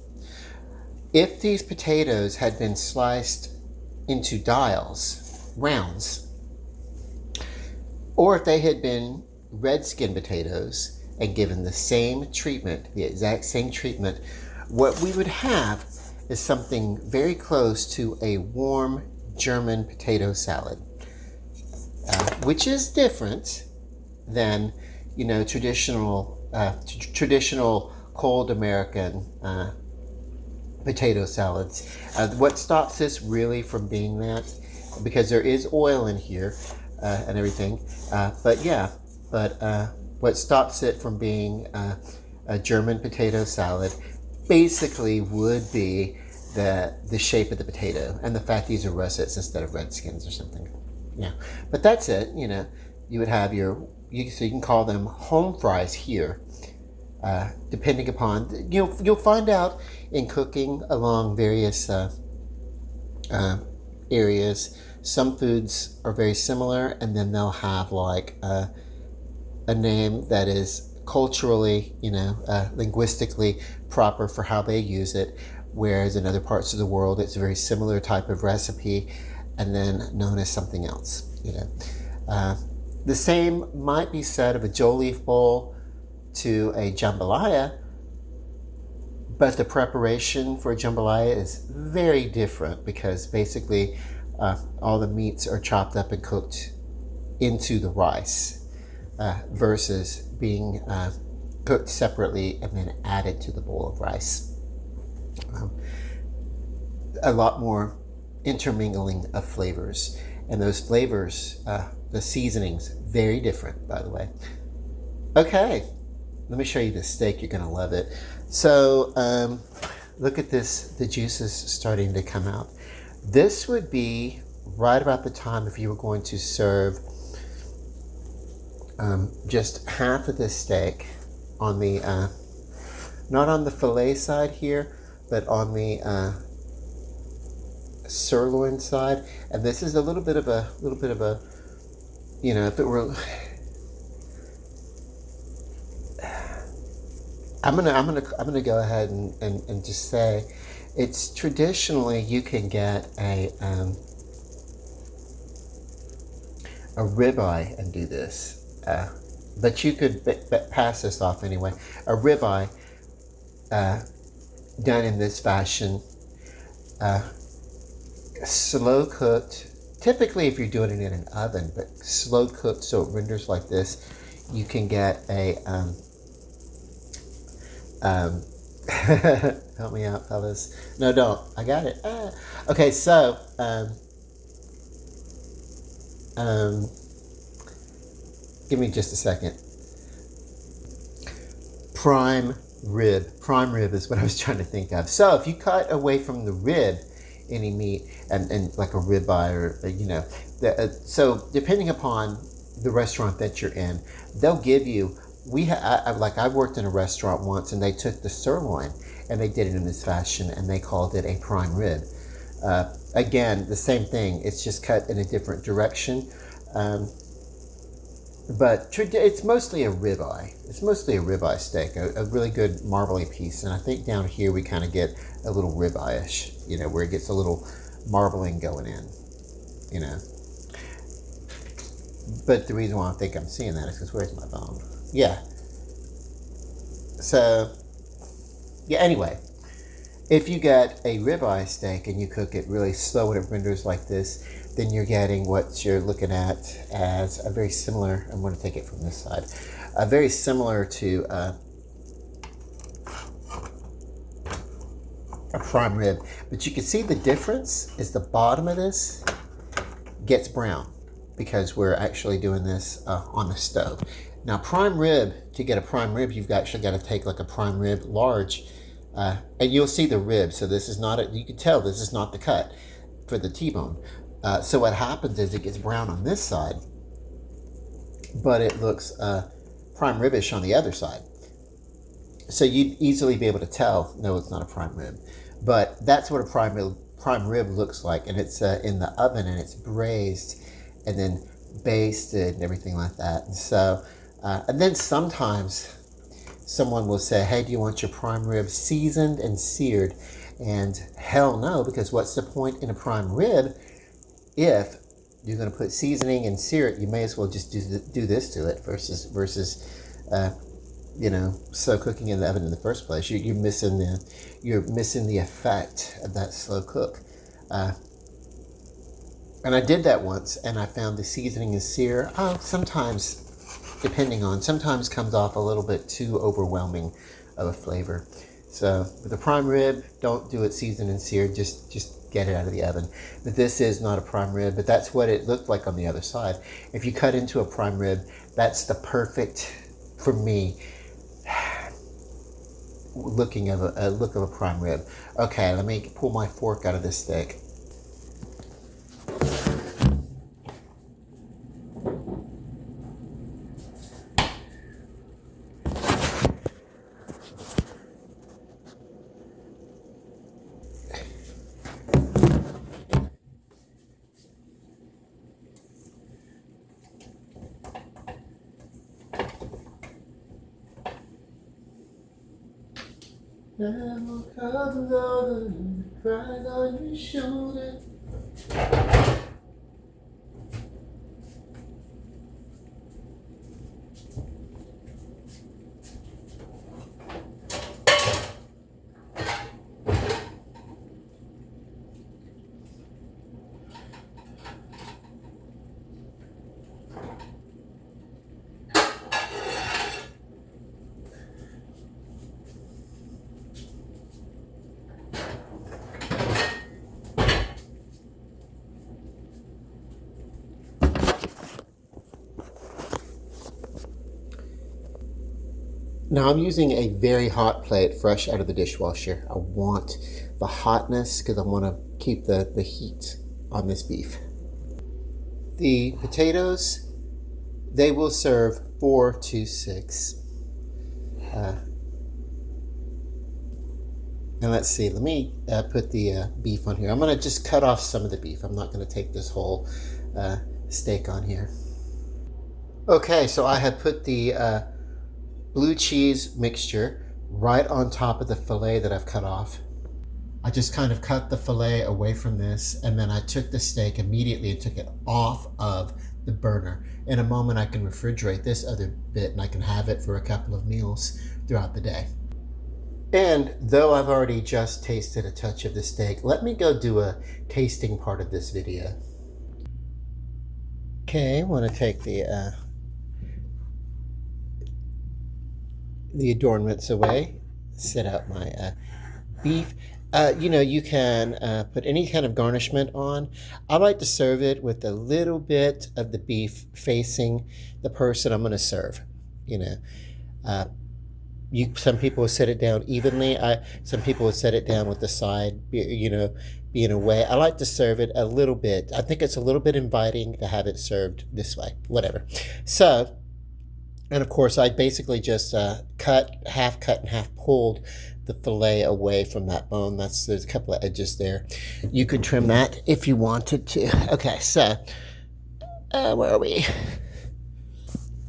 If these potatoes had been sliced into dials, rounds, or if they had been red skin potatoes and given the same treatment, the exact same treatment, what we would have is something very close to a warm German potato salad, which is different than, traditional cold American potato salads. What stops this really from being that, because there is oil in here and everything, what stops it from being a German potato salad basically would be the shape of the potato and the fact these are russets instead of redskins or something. But that's it. You would have your so you can call them home fries here, depending upon, you'll find out in cooking along various areas. Some foods are very similar, and then they'll have like a name that is culturally, linguistically proper for how they use it. Whereas in other parts of the world, it's a very similar type of recipe, and then known as something else. The same might be said of a joe leaf bowl to a jambalaya, but the preparation for a jambalaya is very different because basically all the meats are chopped up and cooked into the rice versus being cooked separately and then added to the bowl of rice. A lot more intermingling of flavors, and those flavors, the seasonings, very different, by the way. Okay, let me show you this steak. You're gonna love it. So look at this, the juices starting to come out. This would be right about the time if you were going to serve just half of this steak on the not on the filet side here, but on the sirloin side. And this is a little bit of a if it were, I'm gonna go ahead and just say it's traditionally you can get a ribeye and do this, but you could pass this off anyway. A ribeye done in this fashion, slow cooked. Typically, if you're doing it in an oven, but slow cooked so it renders like this, you can get a help me out, fellas. No, don't. I got it. Okay, so give me just a second. Prime rib. Prime rib is what I was trying to think of. So if you cut away from the rib any meat, and like a ribeye or so depending upon the restaurant that you're in, they'll give you. I worked in a restaurant once, and they took the sirloin and they did it in this fashion, and they called it a prime rib. Again, the same thing. It's just cut in a different direction, but it's mostly a ribeye. It's mostly a ribeye steak, a really good marbly piece. And I think down here we kind of get a little ribeye-ish, where it gets a little marbling going in, But the reason why I think I'm seeing that is because where's my bone? Yeah. So, yeah, anyway, if you get a ribeye steak and you cook it really slow and it renders like this, then you're getting what you're looking at as a very similar, I'm going to take it from this side, very similar to a prime rib. But you can see the difference is the bottom of this gets brown because we're actually doing this on the stove. Now, prime rib, to get a prime rib, you've actually got to take like a prime rib large, and you'll see the rib. So this is not, you can tell this is not the cut for the T-bone. So what happens is it gets brown on this side, but it looks prime ribish on the other side. So you'd easily be able to tell, no, it's not a prime rib. But that's what a prime rib looks like, and it's in the oven, and it's braised and then basted and everything like that. And so, and then sometimes someone will say, hey, do you want your prime rib seasoned and seared? And hell no, because what's the point in a prime rib if you're going to put seasoning and sear it? You may as well just do this to it versus slow cooking in the oven in the first place. You're missing the effect of that slow cook. And I did that once, and I found the seasoning and sear, sometimes comes off a little bit too overwhelming of a flavor. So with a prime rib, don't do it seasoned and seared, just get it out of the oven. But this is not a prime rib, but that's what it looked like on the other side. If you cut into a prime rib, that's the perfect, for me, look of a prime rib. Okay, let me pull my fork out of this steak. Now comes all the cries on your shoulder. Now I'm using a very hot plate fresh out of the dishwasher. I want the hotness because I want to keep the heat on this beef. The potatoes, they will serve 4 to 6. And let's see, let me put the beef on here. I'm going to just cut off some of the beef. I'm not going to take this whole steak on here. Okay, so I have put the blue cheese mixture right on top of the filet that I've cut off. I just kind of cut the filet away from this, and then I took the steak immediately and took it off of the burner. In a moment I can refrigerate this other bit and I can have it for a couple of meals throughout the day. And though I've already just tasted a touch of the steak, let me go do a tasting part of this video. Okay, I want to take the adornments away, set out my beef. You can put any kind of garnishment on. I like to serve it with a little bit of the beef facing the person I'm going to serve. Some people will set it down evenly. Some people will set it down with the side, being away. I like to serve it a little bit. I think it's a little bit inviting to have it served this way. Whatever. So, and of course, I basically just cut and half pulled the fillet away from that bone. There's a couple of edges there. You could trim that if you wanted to. Okay, so where are we?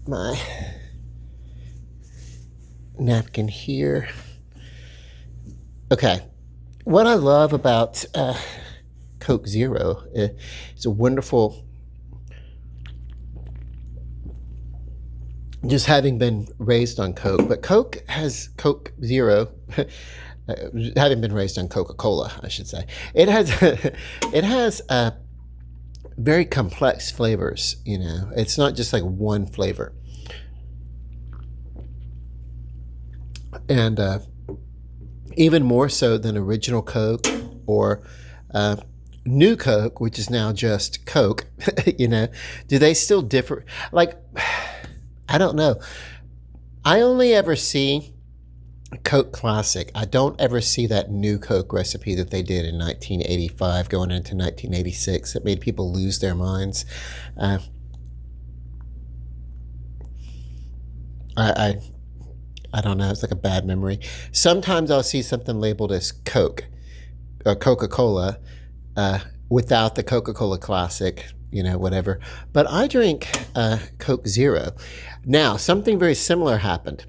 My napkin here. Okay, what I love about Coke Zero is a wonderful, just having been raised on Coke, but Coke Zero, having been raised on Coca-Cola, I should say, it has very complex flavors. It's not just like one flavor. And even more so than original Coke or new Coke, which is now just Coke. Do they still differ? Like, I don't know. I only ever see Coke Classic. I don't ever see that new Coke recipe that they did in 1985 going into 1986 that made people lose their minds. I don't know. It's like a bad memory. Sometimes I'll see something labeled as Coke or Coca-Cola without the Coca-Cola Classic, whatever. But I drink Coke Zero. Now, something very similar happened.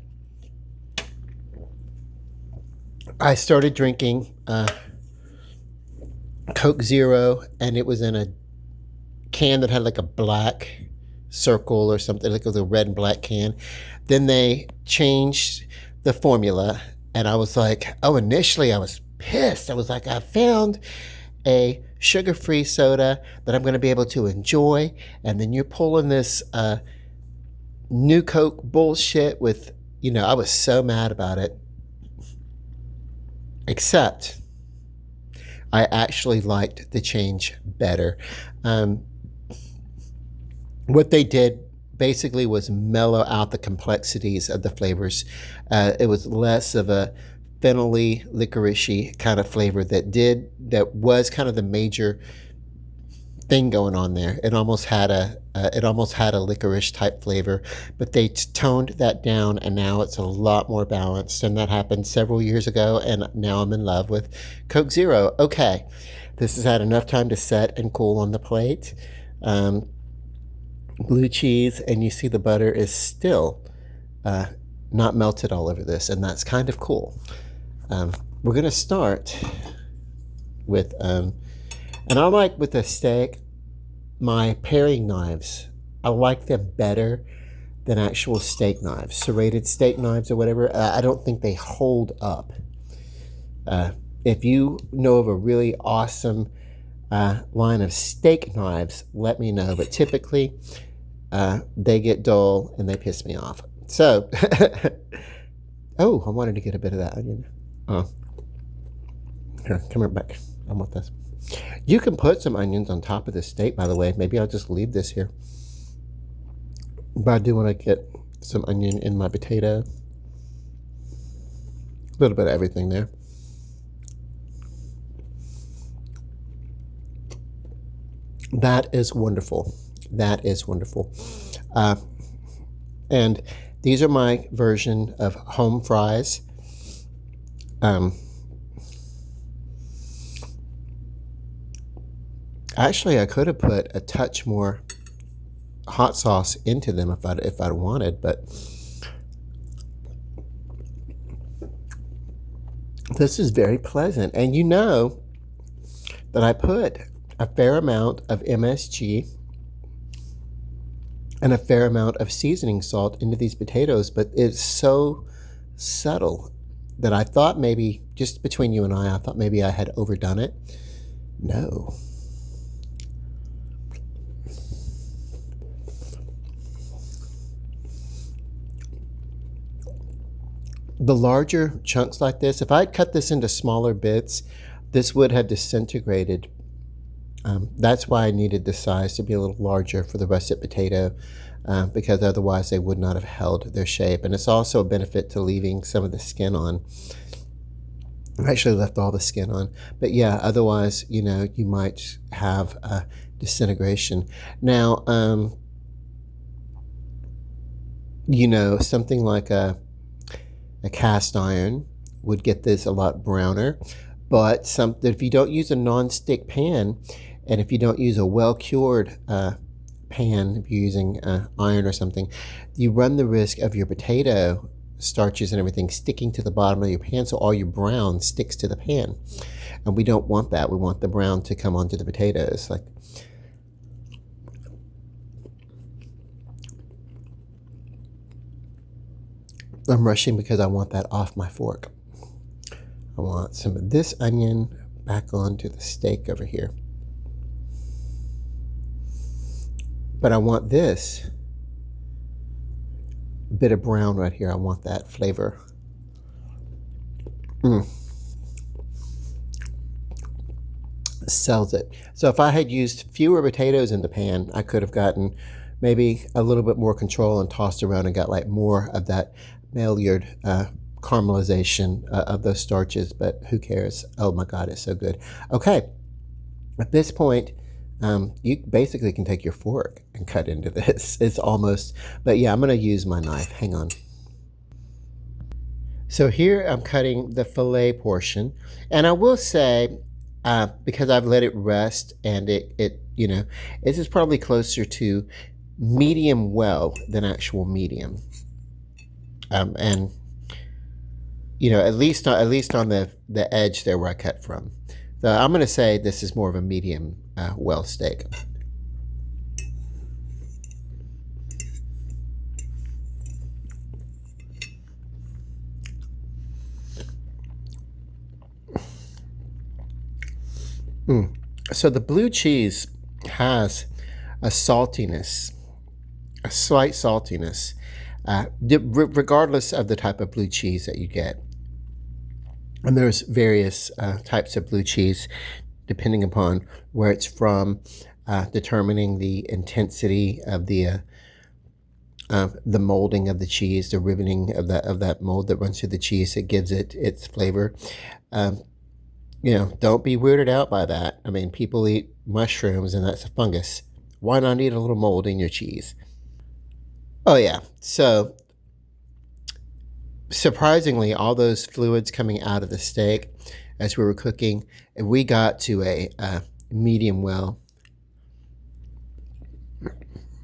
I started drinking Coke Zero, and it was in a can that had like a black circle or something, like it was a red and black can. Then they changed the formula, and I was like, initially I was pissed. I was like, I found a sugar-free soda that I'm going to be able to enjoy, and then you're pulling this new Coke bullshit with, I was so mad about it. Except I actually liked the change better. What they did basically was mellow out the complexities of the flavors. It was less of a phenol-y, licorice-y kind of flavor that was kind of the major thing going on there. It almost had a licorice type flavor, but they toned that down, and now it's a lot more balanced. And that happened several years ago, and now I'm in love with Coke Zero. Okay, this has had enough time to set and cool on the plate. Blue cheese, and you see the butter is still not melted all over this, and that's kind of cool. we're going to start with, and I like with a steak, my paring knives, I like them better than actual steak knives, serrated steak knives or whatever. I don't think they hold up. If you know of a really awesome line of steak knives, let me know. But typically, they get dull and they piss me off. So, oh, I wanted to get a bit of that onion. Oh, here, come here back. I want this. You can put some onions on top of this steak, by the way. Maybe I'll just leave this here. But I do want to get some onion in my potato. A little bit of everything there. That is wonderful. That is wonderful. And these are my version of home fries. Actually, I could have put a touch more hot sauce into them if I'd wanted, but this is very pleasant. And you know that I put a fair amount of MSG and a fair amount of seasoning salt into these potatoes, but it's so subtle that I thought maybe, just between you and I thought maybe I had overdone it. No. The larger chunks like this, if I had cut this into smaller bits, this would have disintegrated. That's why I needed the size to be a little larger for the russet potato, because otherwise they would not have held their shape. And it's also a benefit to leaving some of the skin on. I actually left all the skin on. But yeah, otherwise, you know, you might have disintegration. Now, you know, something like a cast iron would get this a lot browner, but if you don't use a non-stick pan, and if you don't use a well-cured pan, if you're using iron or something, you run the risk of your potato starches and everything sticking to the bottom of your pan, so all your brown sticks to the pan, and we don't want that. We want the brown to come onto the potatoes. Like, I'm rushing because I want that off my fork. I want some of this onion back onto the steak over here. But I want this bit of brown right here. I want that flavor. Sells it. So if I had used fewer potatoes in the pan, I could have gotten maybe a little bit more control and tossed around and got like more of that Maillard caramelization of those starches, but who cares? Oh my God, it's so good. Okay, at this point, you basically can take your fork and cut into this. It's almost, but yeah, I'm gonna use my knife. Hang on. So here I'm cutting the filet portion, and I will say, because I've let it rest and it you know, this is probably closer to medium well than actual medium. And you know, at least on the edge there where I cut from. So I'm going to say this is more of a medium well steak. So the blue cheese has a saltiness, a slight saltiness, regardless of the type of blue cheese that you get. And there's various types of blue cheese depending upon where it's from, determining the intensity of the molding of the cheese, the riveting of that mold that runs through the cheese that gives it its flavor. You know, don't be weirded out by that. I mean, people eat mushrooms and that's a fungus. Why not eat a little mold in your cheese? Oh yeah. So surprisingly, all those fluids coming out of the steak as we were cooking, we got to a medium well.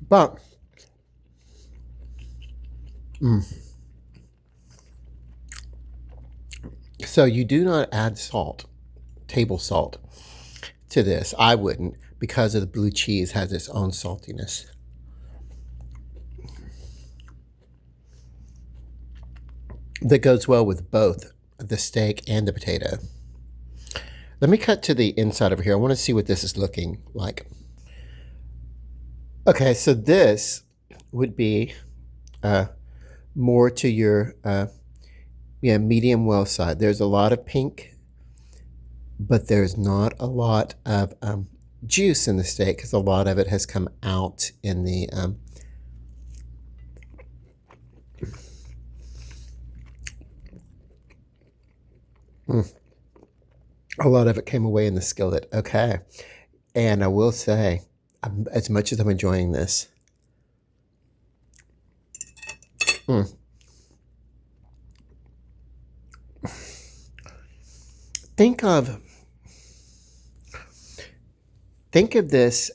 But So you do not add salt, table salt, to this. I wouldn't, because of the blue cheese has its own saltiness. That goes well with both the steak and the potato. Let me cut to the inside over here. I want to see what this is looking like. Okay, so this would be uh, more to your medium well side. There's a lot of pink, but there's not a lot of juice in the steak because a lot of it has come out in the a lot of it came away in the skillet. Okay. And I will say, as much as I'm enjoying this, mm, think of this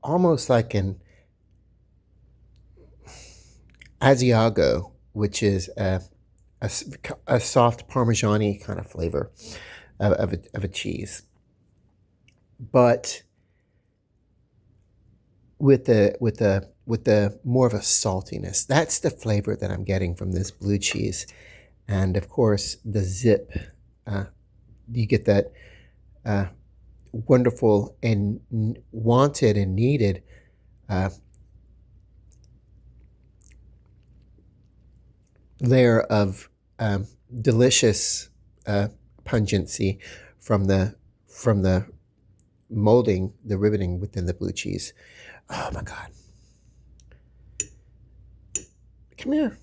almost like an Asiago, which is a soft Parmesan-y kind of flavor of a cheese, but with the more of a saltiness. That's the flavor that I'm getting from this blue cheese, and of course the zip. You get that wonderful and wanted and needed layer of delicious pungency from the molding, the riveting within the blue cheese. Oh my God. Come here.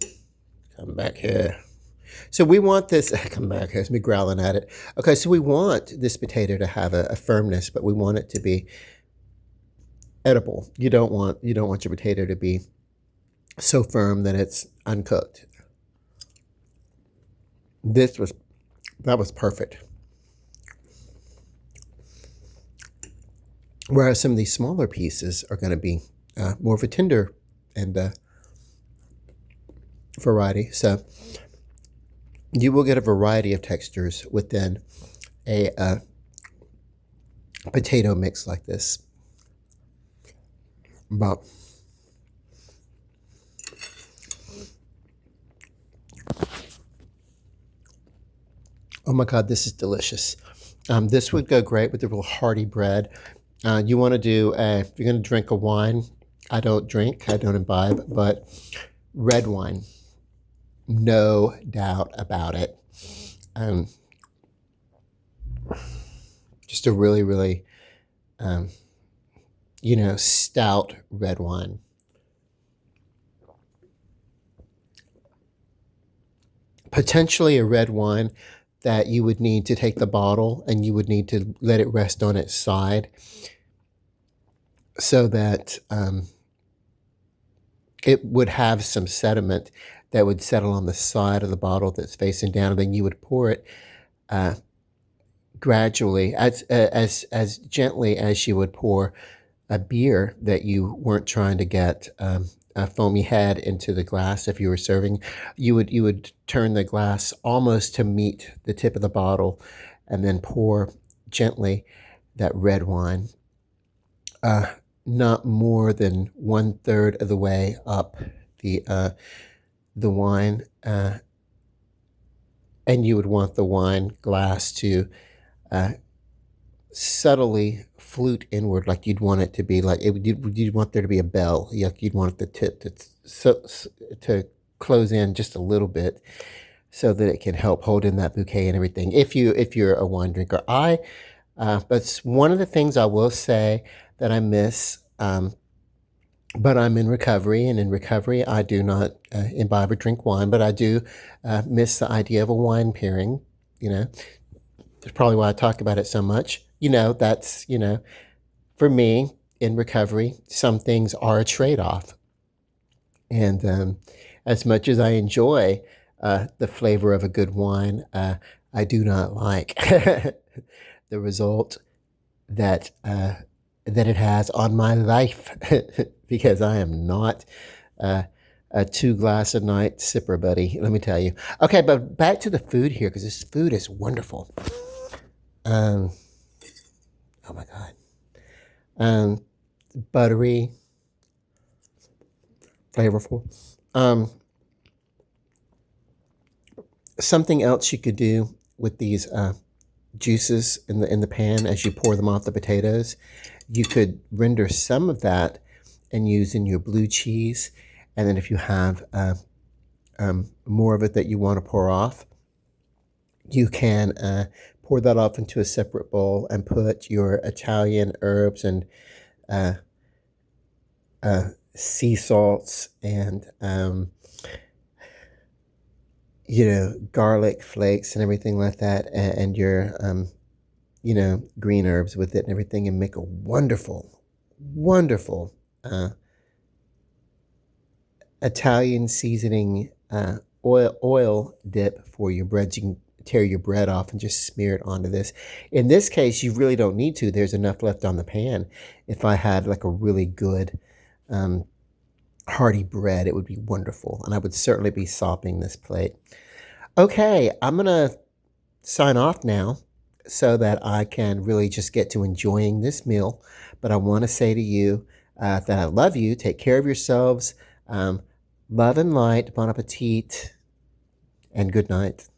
Come back here. So we want this, come back here, it's me growling at it. Okay, so we want this potato to have a firmness, but we want it to be edible. You don't want your potato to be so firm that it's uncooked. That was perfect. Whereas some of these smaller pieces are going to be more of a tender and variety. So you will get a variety of textures within a potato mix like this. But oh my God, this is delicious. This would go great with a real hearty bread. You want to do, if you're going to drink a wine, I don't drink, I don't imbibe, but red wine, no doubt about it. Just a really, really, stout red wine. Potentially a red wine that you would need to take the bottle and you would need to let it rest on its side so that it would have some sediment that would settle on the side of the bottle that's facing down, and then you would pour it gradually, as gently as you would pour a beer that you weren't trying to get a foamy head into the glass. If you were serving, you would turn the glass almost to meet the tip of the bottle, and then pour gently that red wine, not more than 1/3 of the way up the wine, and you would want the wine glass to subtly flute inward, like you'd want it to be like you'd want there to be a bell. You'd want the tip to close in just a little bit, so that it can help hold in that bouquet and everything. If you're a wine drinker, but one of the things I will say that I miss. But I'm in recovery, and in recovery, I do not imbibe or drink wine, but I do miss the idea of a wine pairing. That's probably why I talk about it so much. That's, for me, in recovery, some things are a trade-off. And as much as I enjoy the flavor of a good wine, I do not like the result that it has on my life because I am not a 2 glass a night sipper, buddy. Let me tell you. Okay, but back to the food here because this food is wonderful. Um, oh my god. Um, Buttery, flavorful. Something else you could do with these juices in the pan as you pour them off the potatoes, you could render some of that and use in your blue cheese, and then if you have more of it that you want to pour off, you can pour that off into a separate bowl and put your Italian herbs and uh, sea salts and garlic flakes and everything like that, and your green herbs with it and everything, and make a wonderful, wonderful Italian seasoning oil dip for your bread. You can tear your bread off and just smear it onto this. In this case, you really don't need to. There's enough left on the pan. If I had like a really good hearty bread, it would be wonderful, and I would certainly be sopping this plate. Okay, I'm gonna sign off now so that I can really just get to enjoying this meal. But I want to say to you that I love you. Take care of yourselves. Love and light. Bon appetit. And good night.